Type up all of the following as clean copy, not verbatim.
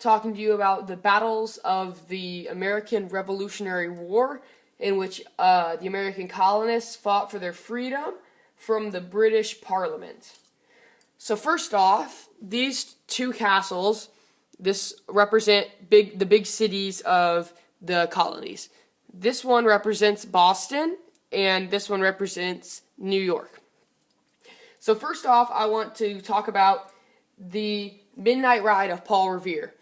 talking to you about the battles of the American Revolutionary War, in which the American colonists fought for their freedom from the British Parliament. So first off, these two castles, this represent the big cities of the colonies. This one represents Boston, and this one represents New York. So first off, I want to talk about the midnight ride of Paul Revere.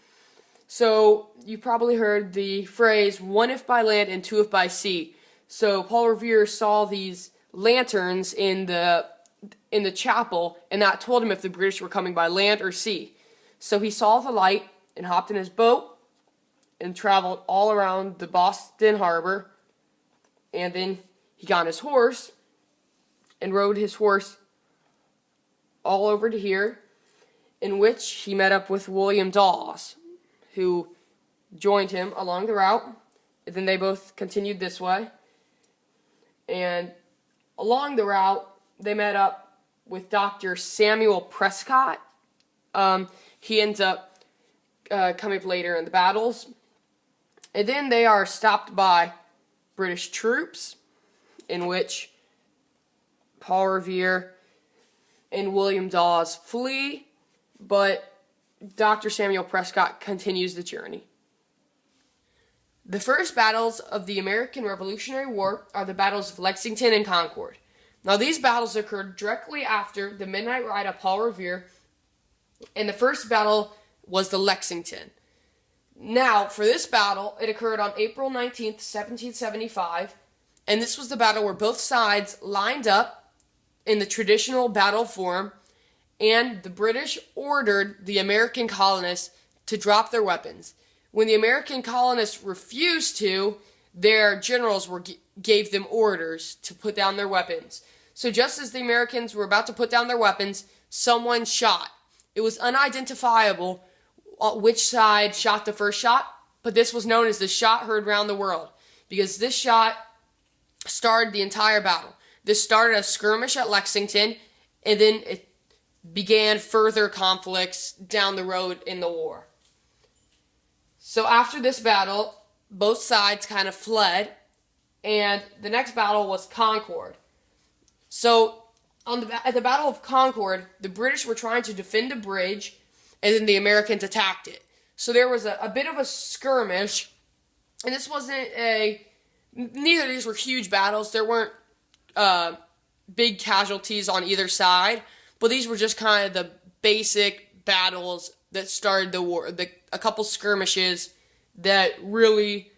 So you probably heard the phrase, one if by land and two if by sea. So Paul Revere saw these lanterns in the chapel, and that told him if the British were coming by land or sea. So he saw the light and hopped in his boat and traveled all around the Boston harbor, and then he got on his horse and rode his horse all over to here, in which he met up with William Dawes, who joined him along the route. And then they both continued this way. And along the route, they met up with Dr. Samuel Prescott. He ends up coming up later in the battles. And then they are stopped by British troops, in which Paul Revere and William Dawes flee, but Dr. Samuel Prescott continues the journey. The first battles of the American Revolutionary War are the battles of Lexington and Concord. Now, these battles occurred directly after the midnight ride of Paul Revere, and the first battle was the Lexington. Now, for this battle, it occurred on April 19th, 1775, and this was the battle where both sides lined up in the traditional battle form, and the British ordered the American colonists to drop their weapons. When the American colonists refused to, their generals gave them orders to put down their weapons. So just as the Americans were about to put down their weapons, someone shot. It was unidentifiable which side shot the first shot, but this was known as the shot heard round the world, because this shot started the entire battle. This started a skirmish at Lexington, and then it began further conflicts down the road in the war. So after this battle, both sides kind of fled, and the next battle was Concord. So at the Battle of Concord, the British were trying to defend a bridge, and then the Americans attacked it. So there was a bit of a skirmish, and this wasn't neither of these were huge battles. There weren't big casualties on either side, but these were just kind of the basic battles that started the war, a couple skirmishes that really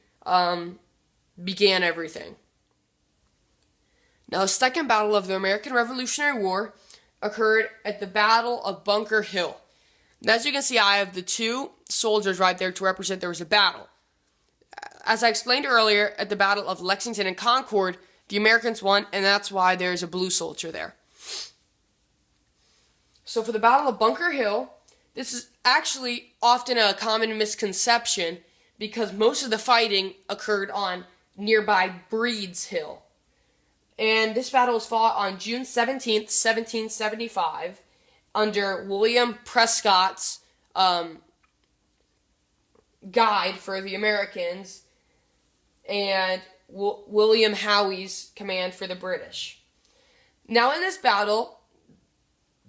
began everything. Now, the second battle of the American Revolutionary War occurred at the Battle of Bunker Hill. And as you can see, I have the two soldiers right there to represent there was a battle. As I explained earlier, at the Battle of Lexington and Concord, the Americans won, and that's why there's a blue soldier there. So for the Battle of Bunker Hill, this is actually often a common misconception because most of the fighting occurred on nearby Breed's Hill. And this battle was fought on June 17th, 1775, under William Prescott's guide for the Americans, and William Howie's command for the British. Now, in this battle,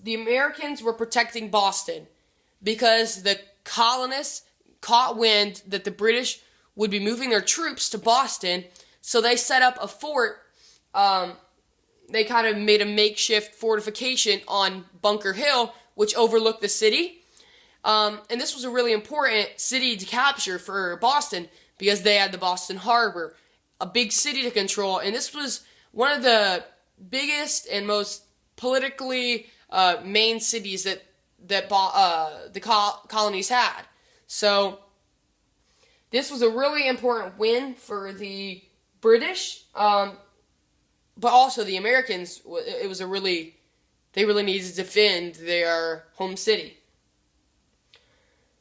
the Americans were protecting Boston because the colonists caught wind that the British would be moving their troops to Boston, so they set up a fort. They kind of made a makeshift fortification on Bunker Hill, which overlooked the city. And this was a really important city to capture for Boston because they had the Boston Harbor, a big city to control. And this was one of the biggest and most politically main cities that the colonies had. So this was a really important win for the British, but also the Americans. They really needed to defend their home city.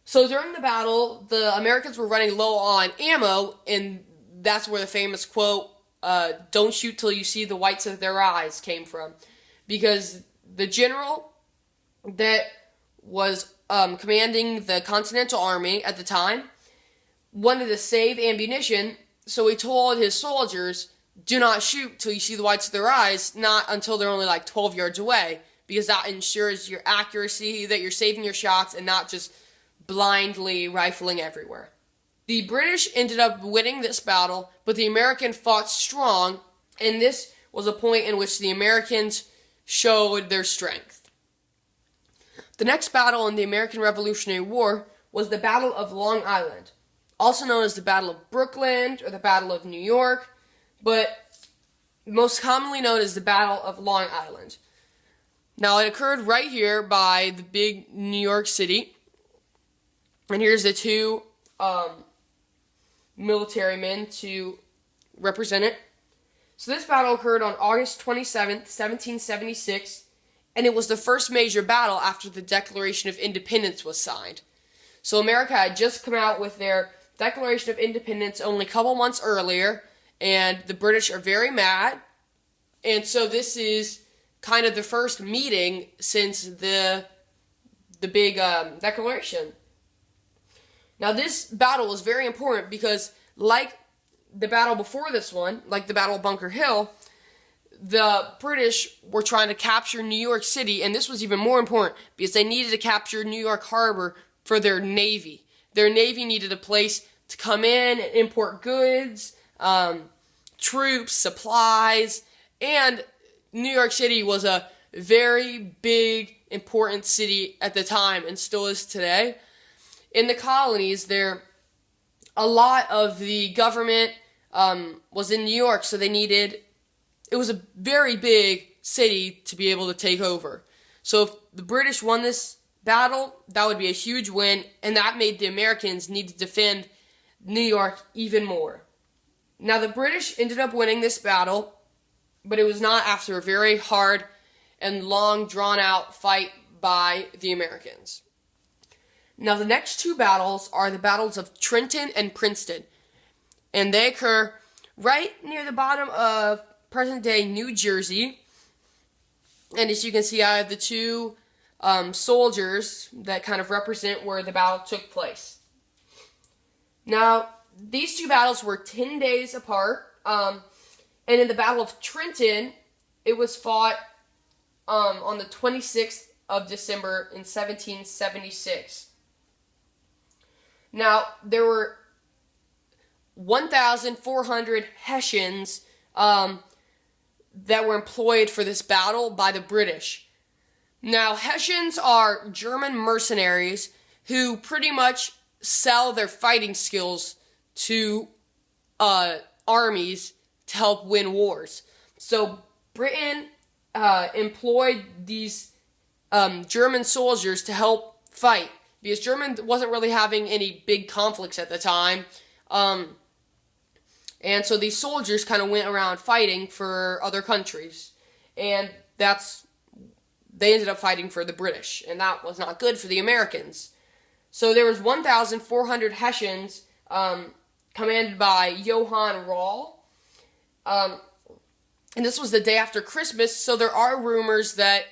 So during the battle, the Americans were running low on ammo, and that's where the famous quote, "Don't shoot till you see the whites of their eyes," came from. Because the general that was commanding the Continental Army at the time, wanted to save ammunition, so he told his soldiers, do not shoot till you see the whites of their eyes, not until they're only like 12 yards away, because that ensures your accuracy, that you're saving your shots and not just blindly rifling everywhere. The British ended up winning this battle, but the Americans fought strong, and this was a point in which the Americans showed their strength. The next battle in the American Revolutionary War was the Battle of Long Island, also known as the Battle of Brooklyn or the Battle of New York, but most commonly known as the Battle of Long Island. Now, it occurred right here by the big New York City, and here's the two military men to represent it. So this battle occurred on August 27th, 1776, and it was the first major battle after the Declaration of Independence was signed. So America had just come out with their Declaration of Independence only a couple months earlier, and the British are very mad, and so this is kind of the first meeting since the big declaration. Now this battle was very important because, like the battle before this one, like the Battle of Bunker Hill, the British were trying to capture New York City, and this was even more important because they needed to capture New York Harbor for their Navy. Their Navy needed a place to come in and import goods, troops, supplies, and New York City was a very big, important city at the time and still is today. In the colonies, a lot of the government was in New York, so it was a very big city to be able to take over. So if the British won this battle, that would be a huge win, and that made the Americans need to defend New York even more. Now, the British ended up winning this battle, but it was not after a very hard and long, drawn-out fight by the Americans. Now, the next two battles are the battles of Trenton and Princeton, and they occur right near the bottom of present-day New Jersey. And as you can see, I have the two soldiers that kind of represent where the battle took place. Now, these two battles were 10 days apart, and in the Battle of Trenton, it was fought on the 26th of December in 1776. Now, there were 1,400 Hessians that were employed for this battle by the British. Now, Hessians are German mercenaries who pretty much sell their fighting skills to armies to help win wars. So Britain employed these German soldiers to help fight because Germany wasn't really having any big conflicts at the time. And so these soldiers kind of went around fighting for other countries. And they ended up fighting for the British. And that was not good for the Americans. So there was 1,400 Hessians commanded by Johann Rall. And this was the day after Christmas, so there are rumors that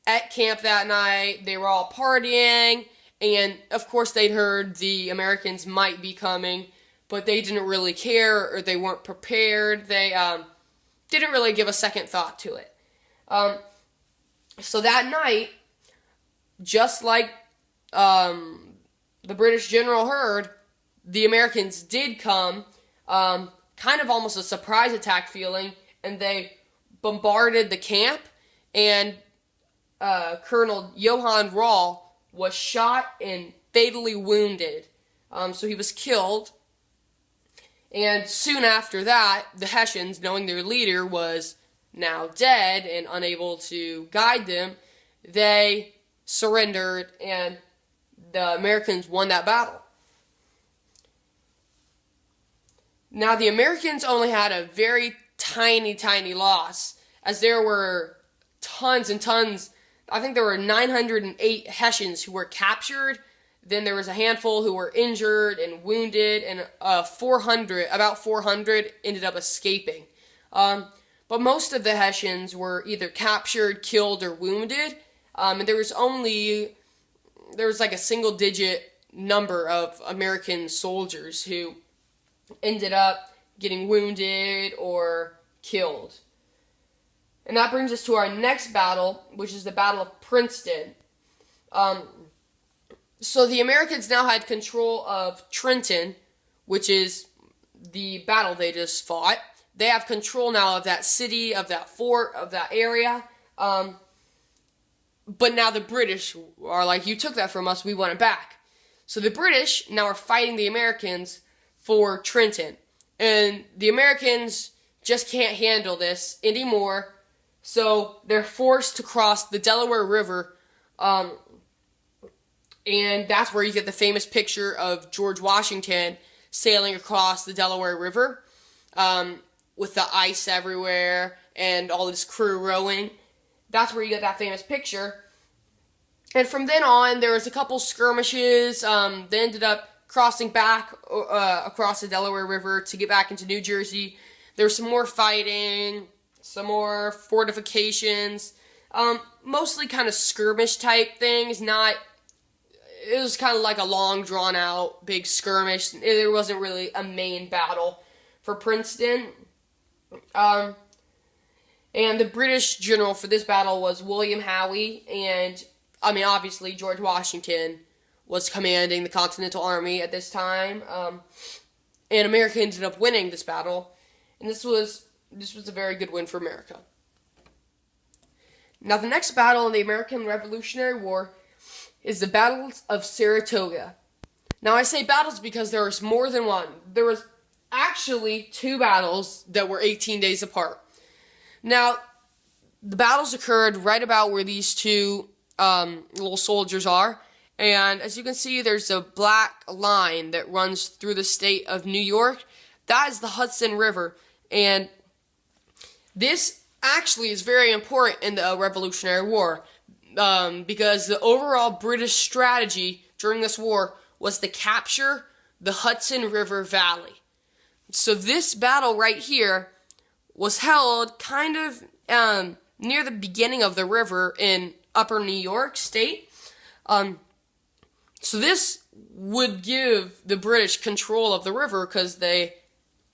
at camp that night they were all partying, and of course they'd heard the Americans might be coming, but they didn't really care, or they weren't prepared. They didn't really give a second thought to it. So that night, just like the British general heard, the Americans did come, kind of almost a surprise attack feeling, and they bombarded the camp, and Colonel Johann Rall was shot and fatally wounded. So he was killed, and soon after that, the Hessians, knowing their leader was now dead and unable to guide them, they surrendered, and the Americans won that battle. Now, the Americans only had a very tiny loss, as there were tons and tons. I think there were 908 Hessians who were captured. Then there was a handful who were injured and wounded, and about 400 ended up escaping. But most of the Hessians were either captured, killed, or wounded. And there was only there was like a single-digit number of American soldiers who ended up getting wounded or killed. And that brings us to our next battle, which is the Battle of Princeton. So the Americans now had control of Trenton, which is the battle they just fought. They have control now of that city, of that fort, of that area. But now the British are like, you took that from us, we want it back. So the British now are fighting the Americans for Trenton. And the Americans just can't handle this anymore. So they're forced to cross the Delaware River. And that's where you get the famous picture of George Washington sailing across the Delaware River with the ice everywhere and all this crew rowing. That's where you get that famous picture. And from then on, there was a couple skirmishes. They ended up crossing back across the Delaware River to get back into New Jersey. There was some more fighting, some more fortifications, mostly kind of skirmish type things. It was kind of like a long, drawn out, big skirmish. There wasn't really a main battle for Princeton. And the British general for this battle was William Howe, and obviously George Washington was commanding the Continental Army at this time. And America ended up winning this battle, and this was a very good win for America. Now, the next battle in the American Revolutionary War is the Battle of Saratoga. Now, I say battles because there was more than one. There was actually 2 battles that were 18 days apart. Now, the battles occurred right about where these 2 little soldiers are. And as you can see, there's a black line that runs through the state of New York. That is the Hudson River. And this actually is very important in the Revolutionary War. Because the overall British strategy during this war was to capture the Hudson River Valley. So this battle right here was held kind of near the beginning of the river in upper New York State. So this would give the British control of the river because they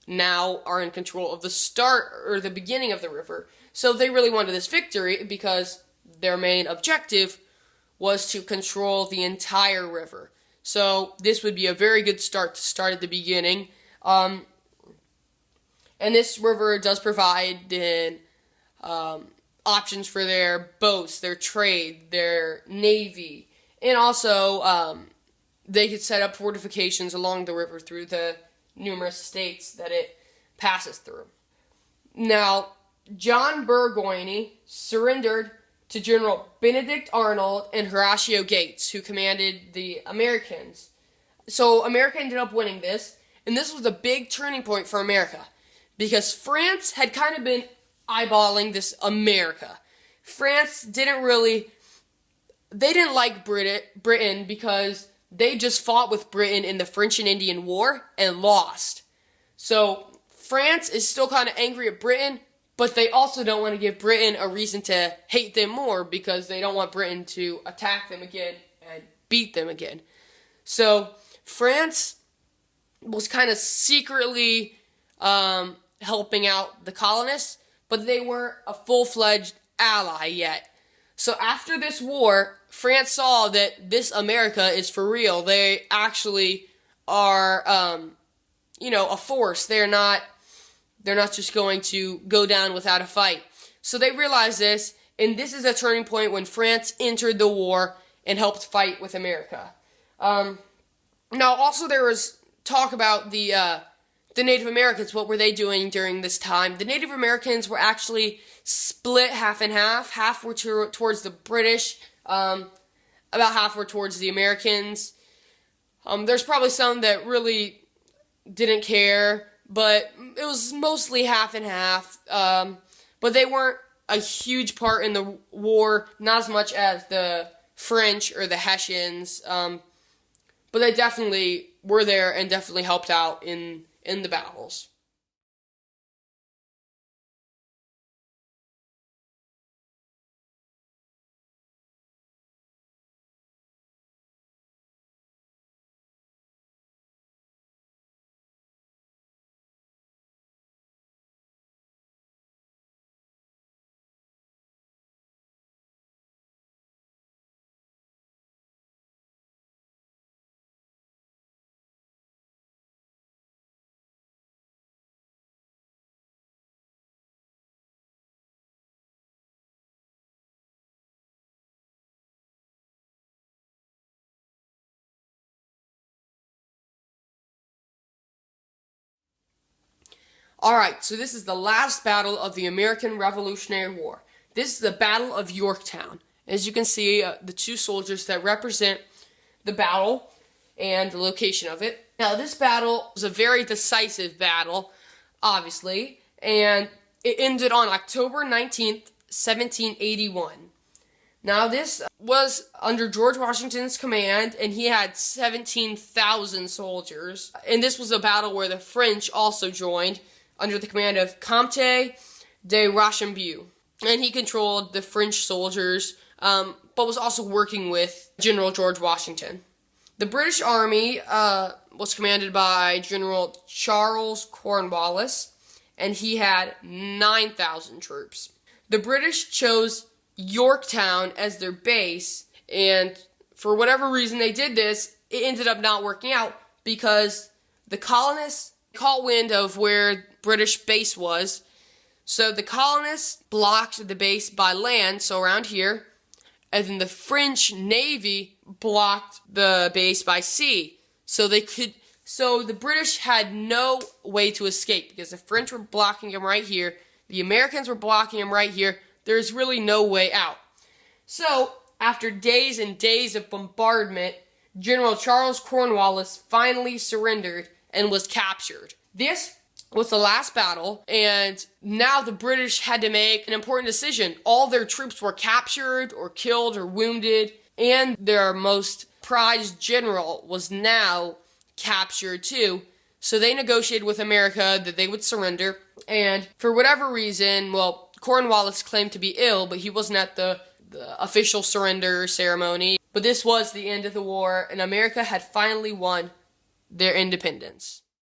now are in control of the start or the beginning of the river. So they really wanted this victory because their main objective was to control the entire river. So this would be a very good start to start at the beginning. And this river does provide options for their boats, their trade, their navy, and also they could set up fortifications along the river through the numerous states that it passes through. Now, John Burgoyne surrendered to General Benedict Arnold and Horatio Gates, who commanded the Americans. So America ended up winning this, and this was a big turning point for America, because France had kind of been eyeballing this America. France didn't like Britain because they just fought with Britain in the French and Indian War and lost. So France is still kind of angry at Britain, but they also don't want to give Britain a reason to hate them more because they don't want Britain to attack them again and beat them again. So France was kind of secretly helping out the colonists, but they weren't a full-fledged ally yet. So after this war, France saw that this America is for real. They actually are, a force. They're not just going to go down without a fight. So they realized this, and this is a turning point when France entered the war and helped fight with America. Now, also there was talk about the Native Americans. What were they doing during this time? The Native Americans were actually split half and half. Half were towards the British, about half were towards the Americans. There's probably some that really didn't care, but it was mostly half and half. But they weren't a huge part in the war, not as much as the French or the Hessians. But they definitely were there and definitely helped out in the battles. Alright, so this is the last battle of the American Revolutionary War. This is the Battle of Yorktown. As you can see, the two soldiers that represent the battle and the location of it. Now, this battle was a very decisive battle, obviously, and it ended on October 19th, 1781. Now, this was under George Washington's command, and he had 17,000 soldiers. And this was a battle where the French also joined under the command of Comte de Rochambeau. And he controlled the French soldiers, but was also working with General George Washington. The British Army was commanded by General Charles Cornwallis, and he had 9,000 troops. The British chose Yorktown as their base, and for whatever reason they did this, it ended up not working out because the colonists caught wind of where British base was. So the colonists blocked the base by land, so around here, and then the French Navy blocked the base by sea. So the British had no way to escape because the French were blocking them right here, the Americans were blocking them right here. There's really no way out. So, after days and days of bombardment, General Charles Cornwallis finally surrendered and was captured. This was the last battle, and now the British had to make an important decision. All their troops were captured or killed or wounded, and their most prized general was now captured too. So they negotiated with America that they would surrender, and for whatever reason, Cornwallis claimed to be ill, but he wasn't at the official surrender ceremony. But this was the end of the war, and America had finally won their independence.